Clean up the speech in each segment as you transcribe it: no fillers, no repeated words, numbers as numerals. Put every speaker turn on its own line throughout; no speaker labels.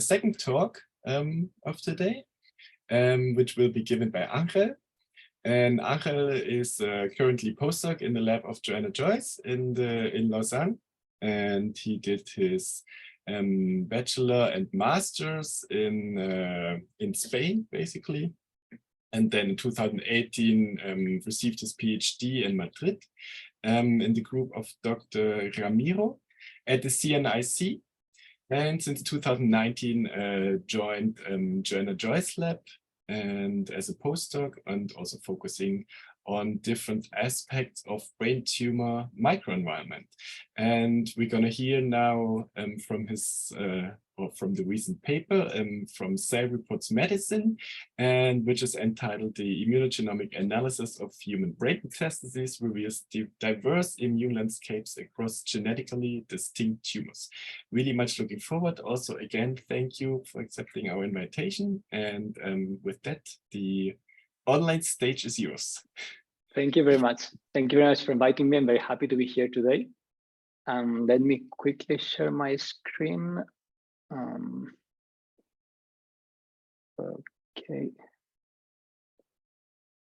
second talk of today, which will be given by Ángel. And Ángel is currently postdoc in the lab of Joanna Joyce in Lausanne, and he did his bachelor and master's in Spain, basically. And then in 2018 received his PhD in Madrid in the group of Dr. Ramiro at the CNIC. And since 2019 joined Joanna Joyce lab and as a postdoc, and also focusing on different aspects of brain tumor microenvironment. And we're going to hear now from his or from the recent paper from Cell Reports Medicine, and which is entitled "The Immunogenomic Analysis of Human Brain Metastases Reveals Diverse Immune Landscapes Across Genetically Distinct Tumors." Really much looking forward. Also, again, thank you for accepting our invitation. And with that, the online stage is yours.
Thank you very much. Thank you very much for inviting me. I'm very happy to be here today. Let me quickly share my screen.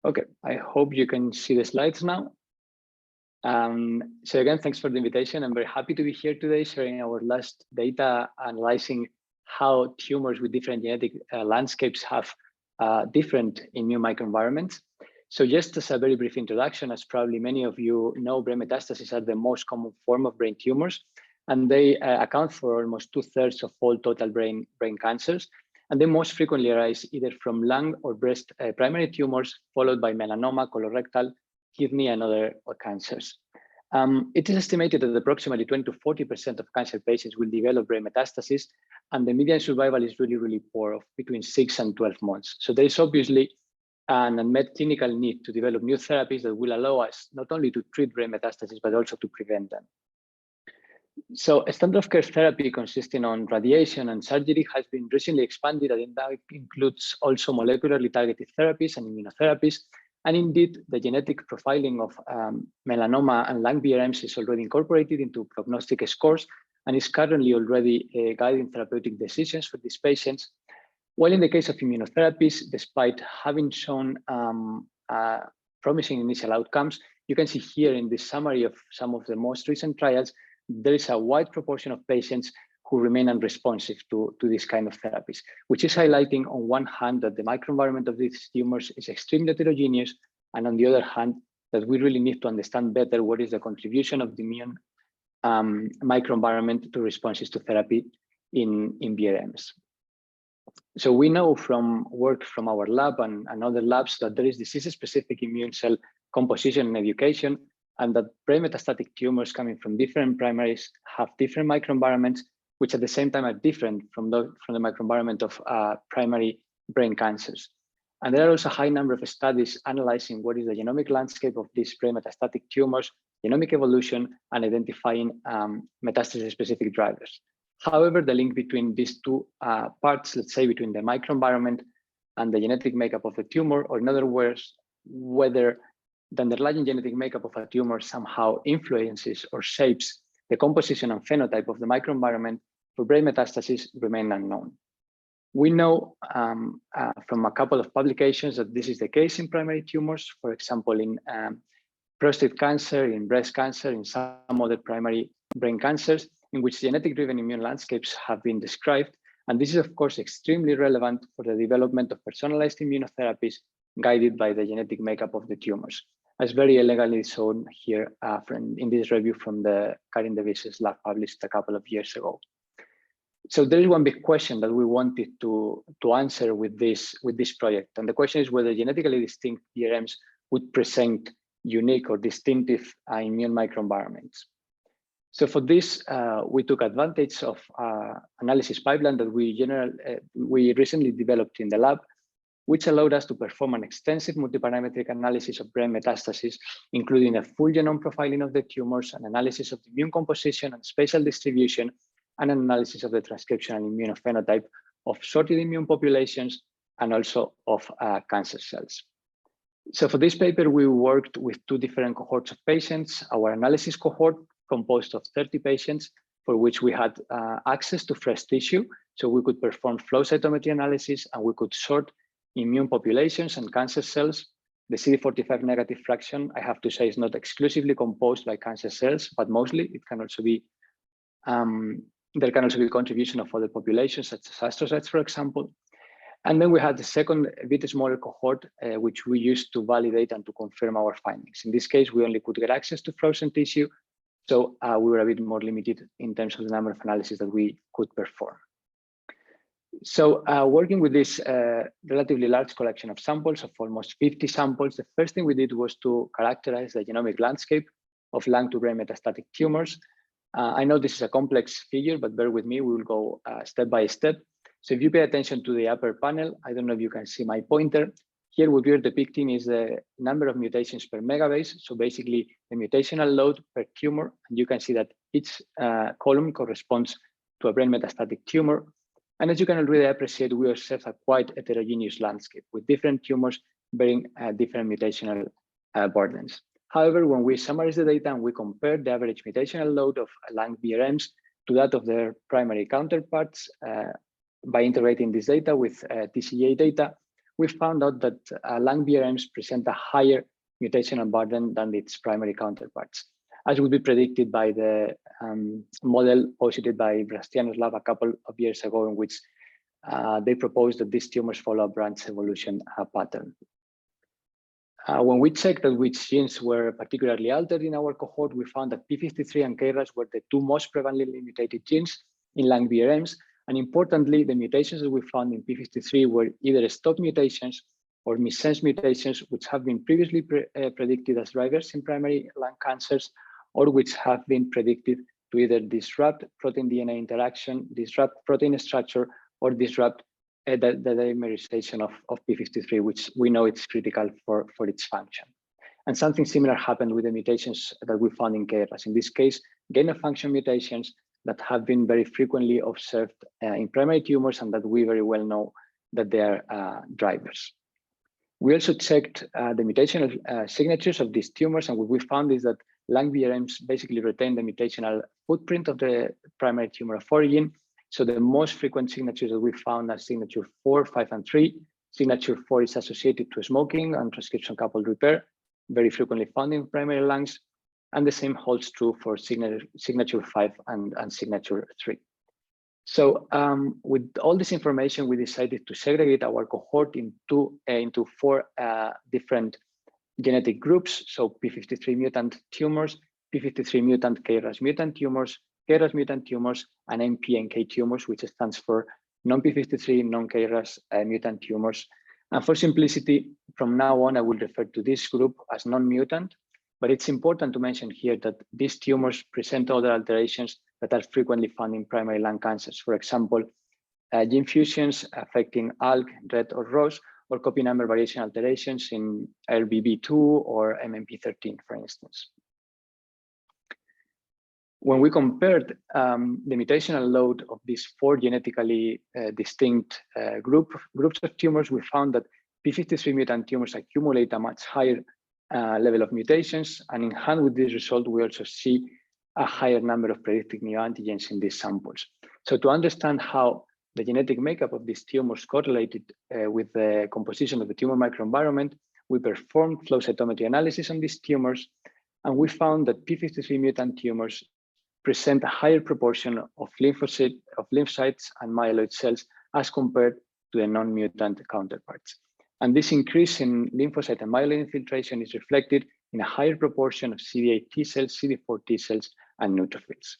Okay, I hope you can see the slides now. So again, thanks for the invitation. I'm very happy to be here today sharing our last data analyzing how tumors with different genetic landscapes have different immune microenvironments. So just as a very brief introduction, as probably many of you know, brain metastases are the most common form of brain tumors, and they account for almost 2/3 of all total brain cancers. And they most frequently arise either from lung or breast primary tumors, followed by melanoma, colorectal, kidney, and other cancers. It is estimated that approximately 20 to 40% of cancer patients will develop brain metastases, and the median survival is really, really poor, of between 6 and 12 months. So there is obviously an unmet clinical need to develop new therapies that will allow us not only to treat brain metastases, but also to prevent them. So a standard of care therapy consisting on radiation and surgery has been recently expanded, and that includes also molecularly targeted therapies and immunotherapies. And indeed, the genetic profiling of melanoma and lung BrMs is already incorporated into prognostic scores and is currently already guiding therapeutic decisions for these patients. While in the case of immunotherapies, despite having shown promising initial outcomes, you can see here in this summary of some of the most recent trials, there is a wide proportion of patients who remain unresponsive to this kind of therapies, which is highlighting on one hand that the microenvironment of these tumors is extremely heterogeneous, and on the other hand, that we really need to understand better what is the contribution of the immune microenvironment to responses to therapy in BrMs. So we know from work from our lab and other labs that there is disease-specific immune cell composition and education, and that brain metastatic tumors coming from different primaries have different microenvironments, which at the same time are different from the microenvironment of primary brain cancers. And there are also a high number of studies analyzing what is the genomic landscape of these brain metastatic tumors, genomic evolution, and identifying metastasis-specific drivers. However, the link between these two parts, let's say between the microenvironment and the genetic makeup of the tumor, or in other words, whether the underlying genetic makeup of a tumor somehow influences or shapes the composition and phenotype of the microenvironment for brain metastases, remain unknown. We know from a couple of publications that this is the case in primary tumors, for example, in prostate cancer, in breast cancer, in some other primary brain cancers, in which genetic-driven immune landscapes have been described. And this is, of course, extremely relevant for the development of personalized immunotherapies guided by the genetic makeup of the tumors, as very elegantly shown here in this review from the Karin Devise's lab published a couple of years ago. So there is one big question that we wanted to answer with this project. And the question is whether genetically distinct BrMs would present unique or distinctive immune microenvironments. So for this, we took advantage of analysis pipeline that we recently developed in the lab, which allowed us to perform an extensive multiparametric analysis of brain metastases, including a full genome profiling of the tumors, an analysis of the immune composition and spatial distribution, and an analysis of the transcriptional immunophenotype of sorted immune populations and also of cancer cells. So for this paper, we worked with two different cohorts of patients. Our analysis cohort composed of 30 patients for which we had access to fresh tissue So we could perform flow cytometry analysis, and we could sort immune populations and cancer cells. The CD45 negative fraction, I have to say, is not exclusively composed by cancer cells, but mostly it can also be, there can also be contribution of other populations, such as astrocytes, for example. And then we had the second, a bit smaller cohort, which we used to validate and to confirm our findings. In this case, we only could get access to frozen tissue, so we were a bit more limited in terms of the number of analyses that we could perform. So working with this relatively large collection of samples, of almost 50 samples, the first thing we did was to characterize the genomic landscape of lung to brain metastatic tumors. I know this is a complex figure, but bear with me, we will go step by step. So if you pay attention to the upper panel, I don't know if you can see my pointer. Here what we're depicting is the number of mutations per megabase. So basically the mutational load per tumor. And you can see that each column corresponds to a brain metastatic tumor. And as you can already appreciate, we observe a quite heterogeneous landscape with different tumors bearing different mutational burdens. However, when we summarize the data and we compare the average mutational load of lung BrMs to that of their primary counterparts, by integrating this data with TCGA data, we found out that lung BrMs present a higher mutational burden than its primary counterparts, as would be predicted by the model posited by Brastiano's lab a couple of years ago, in which they proposed that these tumors follow a branch evolution pattern. When we checked that which genes were particularly altered in our cohort, we found that P53 and KRAS were the two most prevalently mutated genes in lung BrMs. And importantly, the mutations that we found in P53 were either stop mutations or missense mutations, which have been previously predicted as drivers in primary lung cancers, or which have been predicted to either disrupt protein-DNA interaction, disrupt protein structure, or disrupt the dimerization of P53, which we know it's critical for its function. And something similar happened with the mutations that we found in KRAS. In this case, gain-of-function mutations that have been very frequently observed in primary tumors, and that we very well know that they are drivers. We also checked the mutational signatures of these tumors, and what we found is that lung BrMs basically retain the mutational footprint of the primary tumor of origin. So the most frequent signatures that we found are signature 4, 5, and 3. Signature 4 is associated to smoking and transcription-coupled repair, very frequently found in primary lungs. And the same holds true for signature 5 and signature 3. So with all this information, we decided to segregate our cohort into 4 different genetic groups. So P53 mutant tumors, P53 mutant KRAS mutant tumors, KRAS mutant tumors, and NPNK tumors, which stands for non-P53, non-KRAS mutant tumors. And for simplicity, from now on, I will refer to this group as non-mutant. But it's important to mention here that these tumors present other alterations that are frequently found in primary lung cancers. For example, gene fusions affecting ALK, RET, or ROS, or copy number variation alterations in RBB2 or MMP13, for instance. When we compared the mutational load of these 4 genetically distinct groups of tumors, we found that P53 mutant tumors accumulate a much higher level of mutations, and in hand with this result, we also see a higher number of predicted neoantigens in these samples. So to understand how the genetic makeup of these tumors correlated with the composition of the tumor microenvironment, we performed flow cytometry analysis on these tumors, and we found that P53 mutant tumors present a higher proportion of lymphocytes and myeloid cells as compared to the non-mutant counterparts. And this increase in lymphocyte and myeloid infiltration is reflected in a higher proportion of CD8 T cells, CD4 T cells, and neutrophils.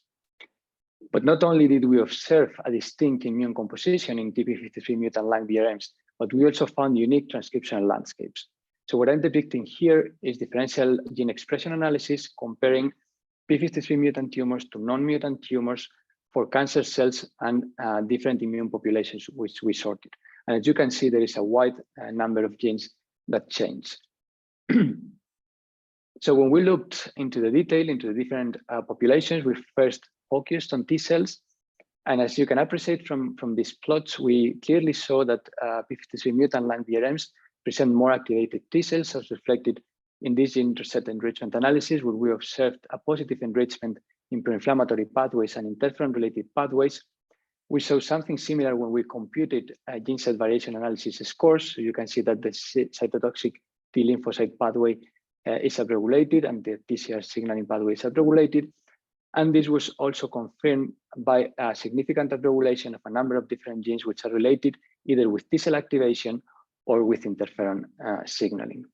But not only did we observe a distinct immune composition in TP53 mutant lung BrMs, but we also found unique transcriptional landscapes. So what I'm depicting here is differential gene expression analysis comparing P53 mutant tumors to non-mutant tumors for cancer cells and different immune populations which we sorted. And as you can see, there is a wide number of genes that change. So when we looked into the detail, into the different populations, we first focused on T cells. And as you can appreciate from these plots, we clearly saw that P53 mutant lung BrMs present more activated T cells, as reflected in this gene intercept enrichment analysis, where we observed a positive enrichment in pro-inflammatory pathways and interferon-related pathways. We saw something similar when we computed gene set variation analysis scores. So you can see that the cytotoxic T lymphocyte pathway is upregulated and the TCR signaling pathway is upregulated. And this was also confirmed by a significant upregulation of a number of different genes which are related either with T cell activation or with interferon signaling.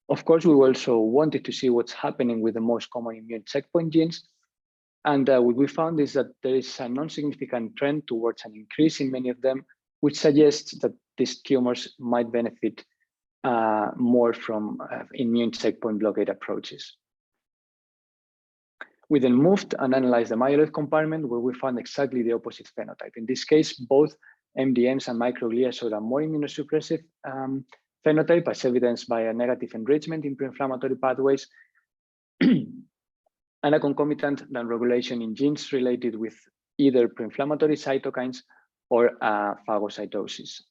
Of course, we also wanted to see what's happening with the most common immune checkpoint genes. And what we found is that there is a non-significant trend towards an increase in many of them, which suggests that these tumors might benefit more from immune checkpoint blockade approaches. We then moved and analyzed the myeloid compartment, where we found exactly the opposite phenotype. In this case, both MDMs and microglia showed a more immunosuppressive phenotype, as evidenced by a negative enrichment in pro-inflammatory pathways and a concomitant downregulation in genes related with either pro-inflammatory cytokines or phagocytosis.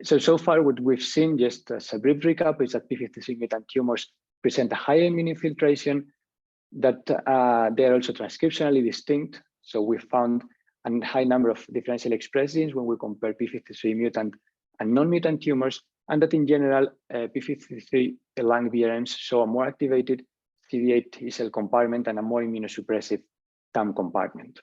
So far what we've seen, just as a brief recap, is that p53 mutant tumors present a higher immune infiltration, that they are also transcriptionally distinct. So we found a high number of differential expressed genes when we compare p53 mutant and non-mutant tumors, and that in general, p53 lung BrMs show a more activated CD8 T cell compartment and a more immunosuppressive TAM compartment.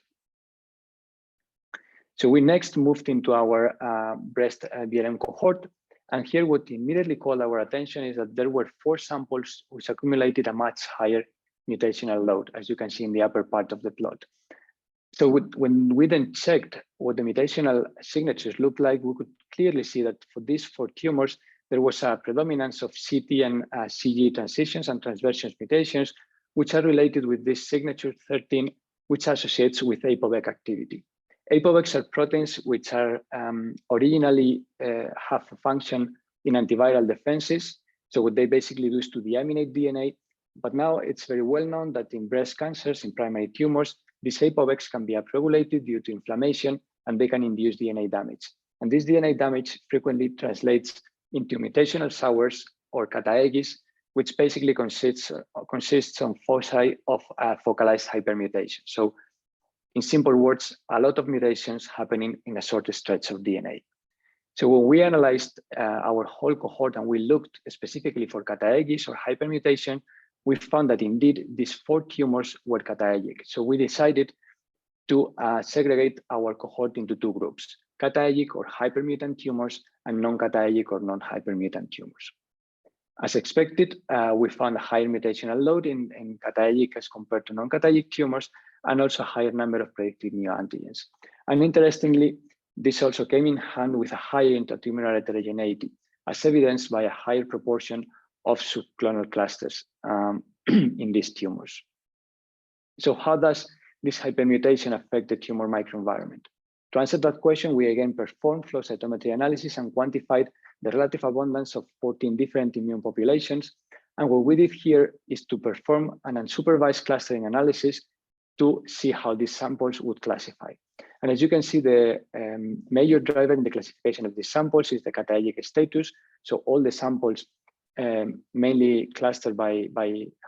So we next moved into our breast BRM cohort. And here what immediately called our attention is that there were 4 samples which accumulated a much higher mutational load, as you can see in the upper part of the plot. So when we then checked what the mutational signatures looked like, we could clearly see that for these 4 tumors, there was a predominance of CT and CG transitions and transversions mutations, which are related with this signature 13, which associates with APOBEC activity. APOBECs are proteins which are originally have a function in antiviral defenses. So what they basically do is to deaminate DNA. But now it's very well known that in breast cancers, in primary tumors, these APOBECs can be upregulated due to inflammation, and they can induce DNA damage. And this DNA damage frequently translates into mutational sours or cataegis, which basically consists on foci of focalized hypermutation. So in simple words, a lot of mutations happening in a short stretch of DNA. So when we analyzed our whole cohort and we looked specifically for cataegis or hypermutation, we found that indeed these 4 tumors were cataegic. So we decided to segregate our cohort into 2 groups, cataegic or hypermutant tumors and non-cataegic or non-hypermutant tumors. As expected, we found a higher mutational load in cataegic as compared to non-cataegic tumors, and also a higher number of predicted neoantigens. And interestingly, this also came in hand with a higher intratumoral heterogeneity, as evidenced by a higher proportion of subclonal clusters in these tumors. So how does this hypermutation affect the tumor microenvironment? To answer that question, we again performed flow cytometry analysis and quantified the relative abundance of 14 different immune populations. And what we did here is to perform an unsupervised clustering analysis to see how these samples would classify. And as you can see, the major driver in the classification of these samples is the cataegic status. So all the samples mainly clustered by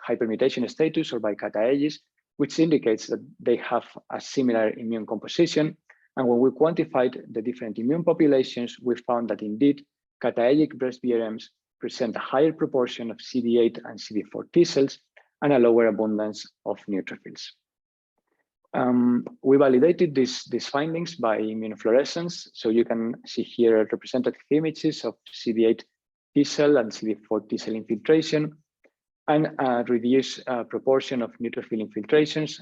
hypermutation status or by cataegis, which indicates that they have a similar immune composition. And when we quantified the different immune populations, we found that indeed cataegic breast BRMs present a higher proportion of CD8 and CD4 T cells and a lower abundance of neutrophils. We validated these findings by immunofluorescence. So you can see here representative images of CD8 T cell and CD4 T cell infiltration, and a reduced proportion of neutrophil infiltrations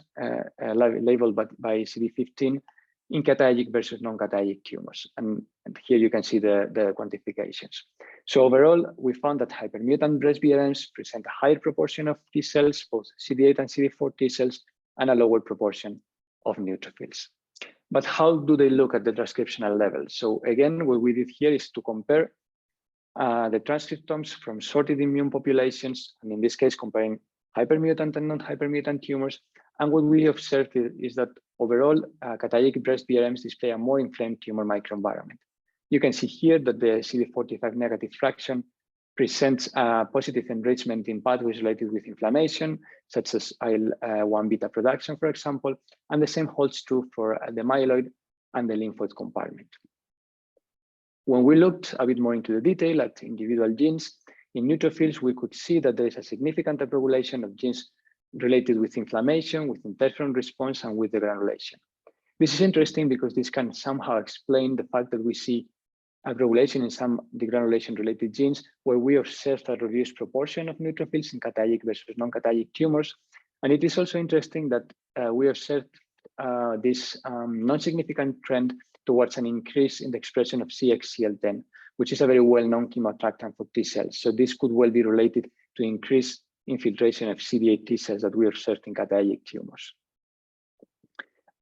labeled by CD15 in cataegic versus non-cataegic tumors. And here you can see the quantifications. So overall, we found that hypermutant breast BRMs present a higher proportion of T cells, both CD8 and CD4 T cells, and a lower proportion of neutrophils. But how do they look at the transcriptional level? So again, what we did here is to compare the transcriptomes from sorted immune populations, and in this case, comparing hypermutant and non-hypermutant tumors. And what we observed is that overall, cataegic breast BRMs display a more inflamed tumor microenvironment. You can see here that the CD45 negative fraction presents a positive enrichment in pathways related with inflammation, such as IL-1 beta production, for example, and the same holds true for the myeloid and the lymphoid compartment. When we looked a bit more into the detail at individual genes, in neutrophils, we could see that there is a significant upregulation of genes related with inflammation, with interferon response, and with degranulation. This is interesting because this can somehow explain the fact that we see upregulation in some degranulation-related genes, where we observed a reduced proportion of neutrophils in catalytic versus non-catalytic tumors. And it is also interesting that we observed this non-significant trend towards an increase in the expression of CXCL10, which is a very well-known chemoattractant for T cells. So this could well be related to increased infiltration of CD8 T cells that we observed in catalytic tumors.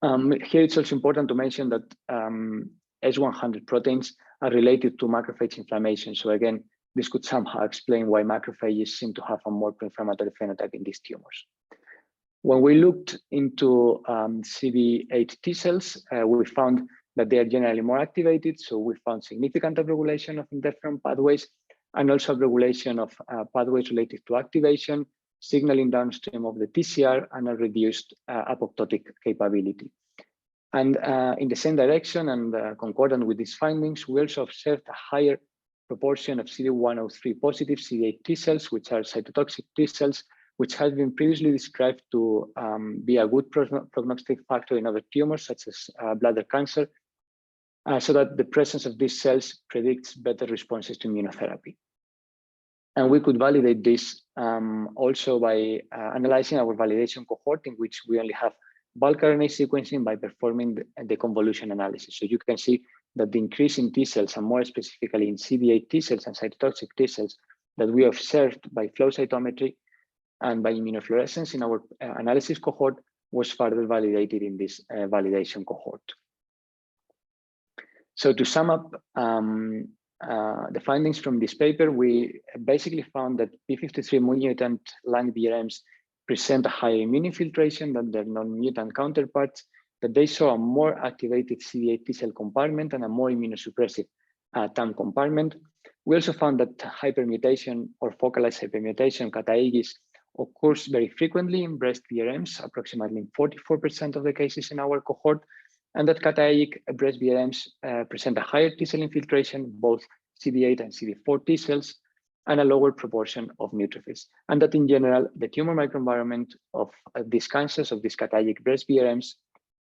Here it's also important to mention that S100 proteins are related to macrophage inflammation. So again, this could somehow explain why macrophages seem to have a more pro-inflammatory phenotype in these tumors. When we looked into CD8 T cells, we found that they are generally more activated. So we found significant upregulation of interferon pathways and also upregulation of pathways related to activation, signaling downstream of the TCR, and a reduced apoptotic capability. And in the same direction and concordant with these findings, we also observed a higher proportion of CD103 positive CD8 T cells, which are cytotoxic T cells, which has been previously described to be a good prognostic factor in other tumors, such as bladder cancer, so that the presence of these cells predicts better responses to immunotherapy. And we could validate this also by analyzing our validation cohort, in which we only have bulk RNA sequencing by performing the convolution analysis. So you can see that the increase in T cells, and more specifically in CD8 T cells and cytotoxic T cells, that we observed by flow cytometry and by immunofluorescence in our analysis cohort was further validated in this validation cohort. So to sum up the findings from this paper, we basically found that P53 mutant lung BrMs present a higher immune infiltration than their non-mutant counterparts, that they saw a more activated CD8 T cell compartment and a more immunosuppressive TAM compartment. We also found that hypermutation or focalized hypermutation, catalysis, occurs very frequently in breast BrMs, approximately in 44% of the cases in our cohort, and that catalytic breast BrMs present a higher T cell infiltration, both CD8 and CD4 T cells, and a lower proportion of neutrophils. And that in general, the tumor microenvironment of these cancers, of these catalytic breast BrMs,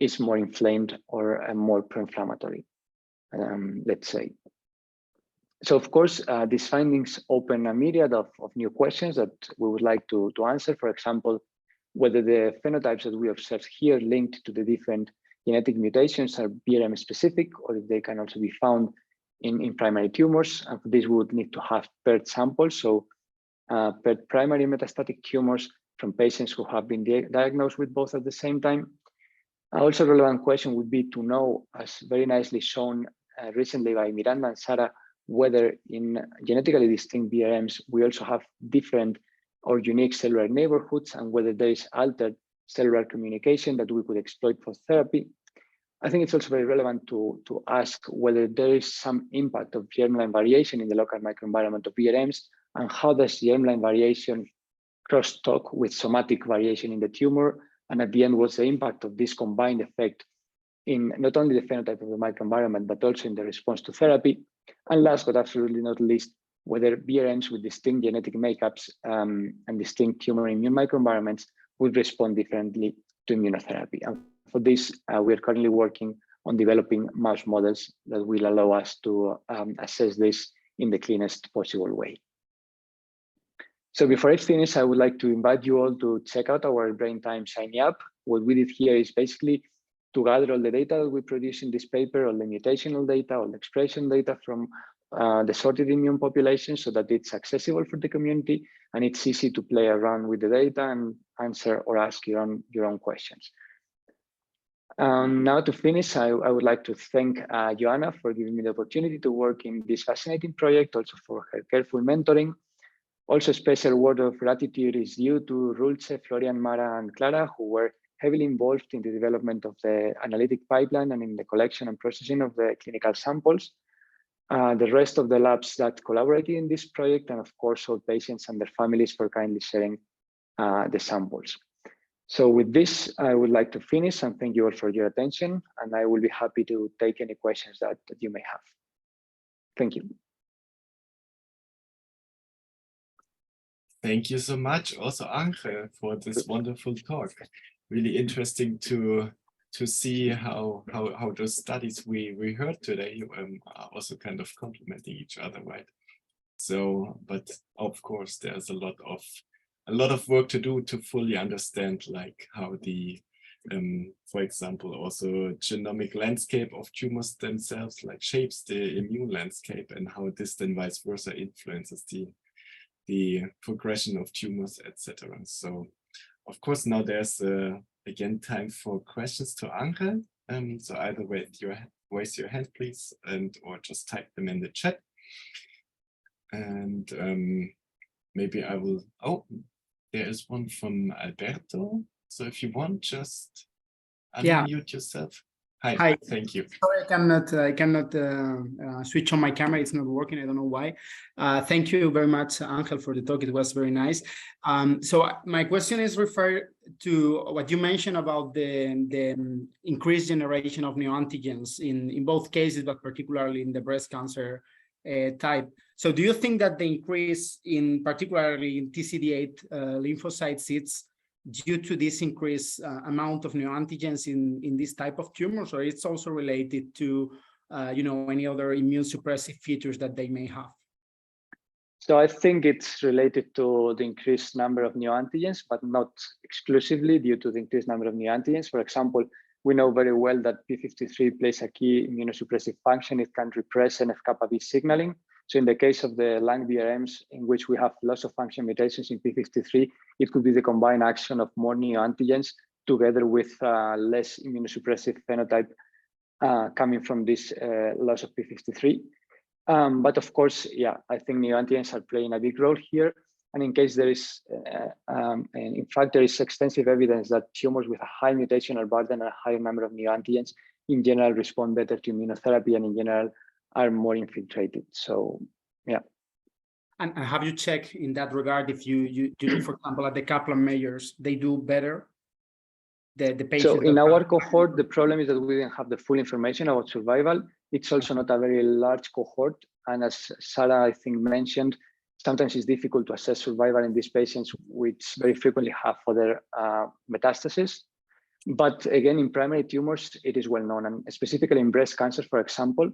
is more inflamed or more pro-inflammatory, let's say. So of course, these findings open a myriad of new questions that we would like to answer. For example, whether the phenotypes that we observe here linked to the different genetic mutations are BrM specific, or if they can also be found in primary tumors. And for this, we would need to have paired samples. So paired primary metastatic tumors from patients who have been diagnosed with both at the same time. Also, a relevant question would be to know, as very nicely shown recently by Miranda and Sarah, whether in genetically distinct BrMs, we also have different or unique cellular neighborhoods, and whether there is altered cellular communication that we could exploit for therapy. I think it's also very relevant to ask whether there is some impact of germline variation in the local microenvironment of BrMs, and how does germline variation crosstalk with somatic variation in the tumor, and at the end, what's the impact of this combined effect in not only the phenotype of the microenvironment, but also in the response to therapy. And last but absolutely not least, whether BrMs with distinct genetic makeups and distinct tumor immune microenvironments would respond differently to immunotherapy. And for this, we are currently working on developing mouse models that will allow us to assess this in the cleanest possible way. So before I finish, I would like to invite you all to check out our BrainTime Shiny app. What we did here is basically to gather all the data that we produce in this paper, all the mutational data, all the expression data from the sorted immune population, so that it's accessible for the community and it's easy to play around with the data and answer or ask your own questions. Now to finish, I would like to thank Joanna for giving me the opportunity to work in this fascinating project, also for her careful mentoring. Also, a special word of gratitude is due to Rulce, Florian, Mara, and Clara, who were heavily involved in the development of the analytic pipeline and in the collection and processing of the clinical samples. the rest of the labs that collaborated in this project, and of course, all patients and their families for kindly sharing the samples. So with this, I would like to finish and thank you all for your attention, and I will be happy to take any questions that you may have. Thank you.
Thank you so much, also Ángel, for this wonderful talk. Really interesting to see how those studies we heard today are also kind of complementing each other, right? So, but of course, there's a lot of work to do to fully understand, like how the, for example, also genomic landscape of tumors themselves, like shapes the immune landscape, and how this then vice versa influences the progression of tumors, etc. So, of course, now there's again time for questions to Ángel. So either raise your hand, please, or just type them in the chat. And maybe I will. Oh, there is one from Alberto. So if you want, just unmute yourself. Hi. Thank you.
Sorry, I cannot switch on my camera. It's not working. I don't know why. Thank you very much, Ángel, for the talk. It was very nice. So my question is referred to what you mentioned about the increased generation of neoantigens in both cases, but particularly in the breast cancer type. So do you think that the increase in particularly in TCD8 lymphocyte seeds due to this increased amount of neoantigens in this type of tumors, or it's also related to any other immune suppressive features that they may have?
So I think it's related to the increased number of neoantigens, but not exclusively due to the increased number of neoantigens. For example, we know very well that p53 plays a key immunosuppressive function. It can repress NF-kappa B signaling. So in the case of the lung BrMs, in which we have loss of function mutations in p53, it could be the combined action of more neoantigens together with less immunosuppressive phenotype coming from this loss of p53. But of course, yeah, I think neoantigens are playing a big role here. And in case there is, in fact, there is extensive evidence that tumors with a high mutational burden and a higher number of neoantigens in general respond better to immunotherapy and in general are more infiltrated. So, yeah.
And have you checked in that regard if you look, for example, at the Kaplan measures, they do better? The patients.
So in our cohort, the problem is that we didn't have the full information about survival. It's also not a very large cohort. And as Sarah, I think, mentioned, sometimes it's difficult to assess survival in these patients, which very frequently have other metastases. But again, in primary tumors, it is well known. And specifically in breast cancer, for example,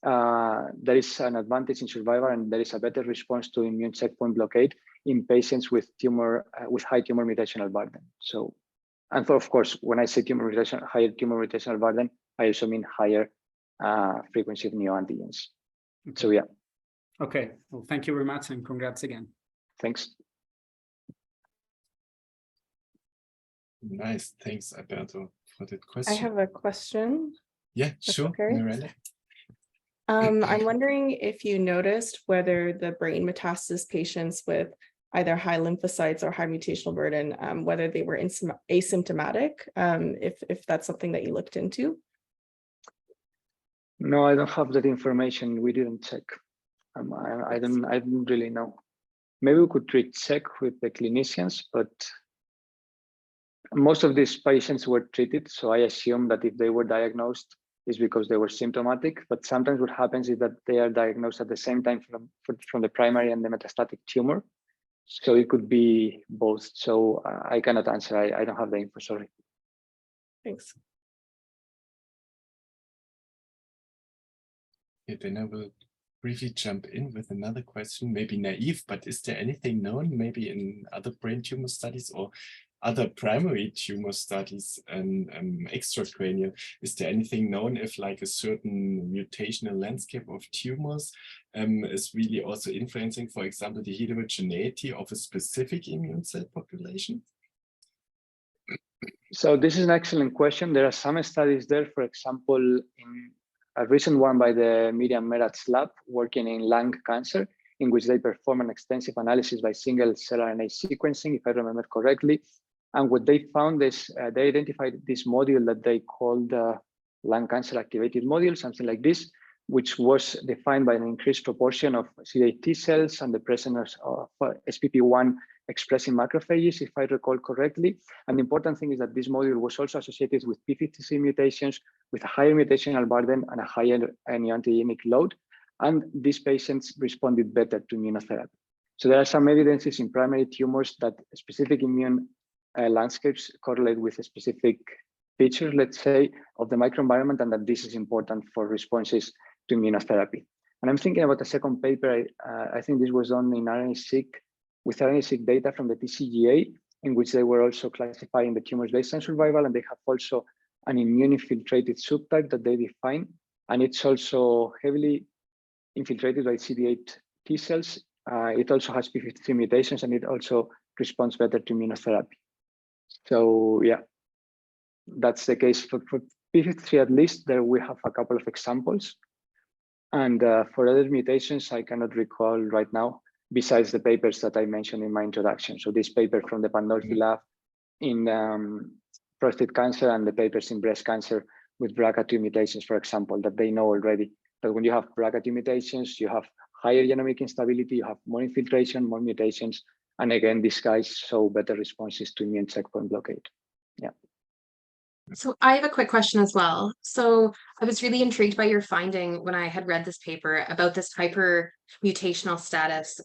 there is an advantage in survival and there is a better response to immune checkpoint blockade in patients with high tumor mutational burden. So, and of course, when I say higher tumor mutational burden, I also mean higher frequency of neoantigens. Okay. So, yeah.
Okay. Well, thank you very much and congrats again.
Thanks.
Nice. Thanks, Alberto, for that question.
I have a question.
Yeah, sure.
Okay.
Miranda.
I'm wondering if you noticed whether the brain metastasis patients with either high lymphocytes or high mutational burden, whether they were asymptomatic, if that's something that you looked into.
No, I don't have that information. We didn't check. I don't really know. Maybe we could check with the clinicians, but most of these patients were treated. So I assume that if they were diagnosed, is because they were symptomatic, but sometimes what happens is that they are diagnosed at the same time from the primary and the metastatic tumor. So it could be both. So I cannot answer. I don't have the info, sorry.
Thanks.
Yeah, then I will briefly jump in with another question, maybe naive, but is there anything known maybe in other brain tumor studies or other primary tumor studies and extracranial, is there anything known if like a certain mutational landscape of tumors is really also influencing, for example, the heterogeneity of a specific immune cell population?
So this is an excellent question. There are some studies there, for example, in a recent one by the Miriam Merat's lab working in lung cancer, in which they perform an extensive analysis by single cell RNA sequencing, if I remember correctly. And what they found is they identified this module that they called lung cancer activated module, something like this, which was defined by an increased proportion of CD8 T cells and the presence of SPP1 expressing macrophages, if I recall correctly. And the important thing is that this module was also associated with P53 mutations, with a higher mutational burden and a higher neoantigenic load. And these patients responded better to immunotherapy. So there are some evidences in primary tumors that specific immune landscapes correlate with a specific features, let's say, of the microenvironment, and that this is important for responses to immunotherapy. And I'm thinking about a second paper, I think this was done in RNA-seq, with RNA-seq data from the TCGA, in which they were also classifying the tumors based on survival, and they have also an immune-infiltrated subtype that they define, and it's also heavily infiltrated by CD8 T cells. It also has P53 mutations, and it also responds better to immunotherapy. So yeah, that's the case for P53 at least. There we have a couple of examples. And for other mutations, I cannot recall right now, besides the papers that I mentioned in my introduction. So this paper from the Pandolfi lab in prostate cancer and the papers in breast cancer with BRCA2 mutations, for example, that they know already that when you have BRCA2 mutations, you have higher genomic instability, you have more infiltration, more mutations. And again, these guys show better responses to immune checkpoint blockade. Yeah.
So I have a quick question as well. So I was really intrigued by your finding when I had read this paper about this hypermutational status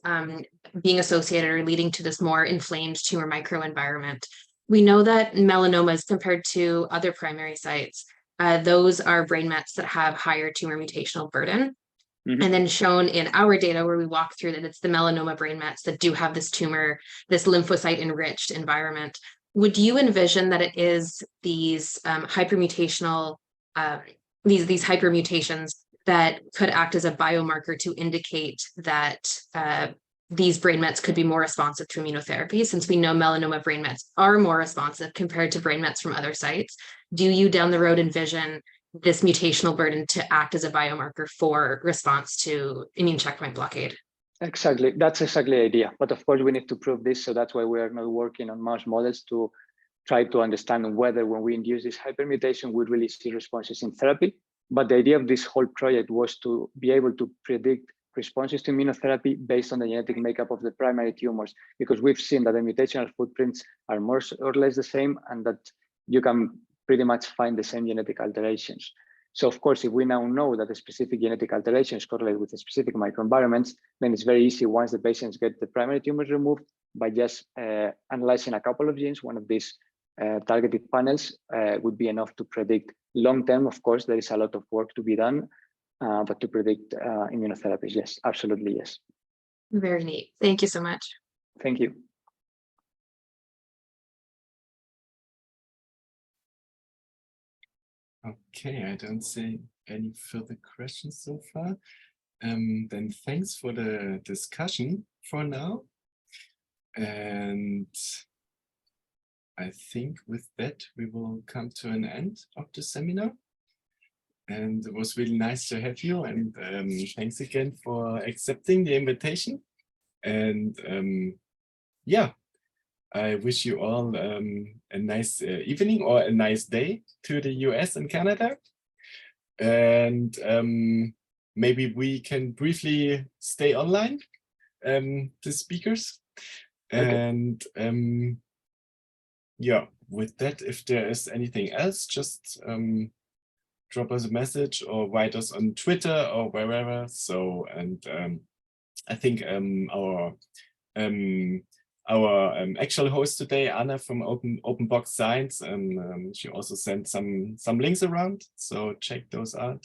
being associated or leading to this more inflamed tumor microenvironment. We know that melanomas, compared to other primary sites, those are brain mets that have higher tumor mutational burden. And then shown in our data where we walk through that it's the melanoma brain mets that do have this tumor, this lymphocyte enriched environment. Would you envision that it is these hypermutational, these hypermutations that could act as a biomarker to indicate that these brain mets could be more responsive to immunotherapy, since we know melanoma brain mets are more responsive compared to brain mets from other sites? Do you down the road envision this mutational burden to act as a biomarker for response to immune checkpoint blockade?
Exactly, that's exactly the idea. But of course, we need to prove this. So that's why we are now working on mouse models to try to understand whether when we induce this hypermutation, we really see responses in therapy. But the idea of this whole project was to be able to predict responses to immunotherapy based on the genetic makeup of the primary tumors, because we've seen that the mutational footprints are more or less the same, and that you can pretty much find the same genetic alterations. So of course, if we now know that the specific genetic alterations correlate with the specific microenvironments, then it's very easy once the patients get the primary tumors removed by just analyzing a couple of genes. One of these targeted panels would be enough to predict long-term. Of course, there is a lot of work to be done, but to predict immunotherapies, yes, absolutely, yes.
Very neat. Thank you so much.
Thank you.
Okay, I don't see any further questions so far. Then thanks for the discussion for now. And I think with that, we will come to an end of the seminar. And it was really nice to have you. And thanks again for accepting the invitation. And yeah, I wish you all a nice evening or a nice day to the US and Canada. And maybe we can briefly stay online, the speakers.
Okay.
And yeah, with that, if there is anything else, just drop us a message or write us on Twitter or wherever. So, and I think our actual host today, Anna from Open Box Science, she also sent some links around, so check those out.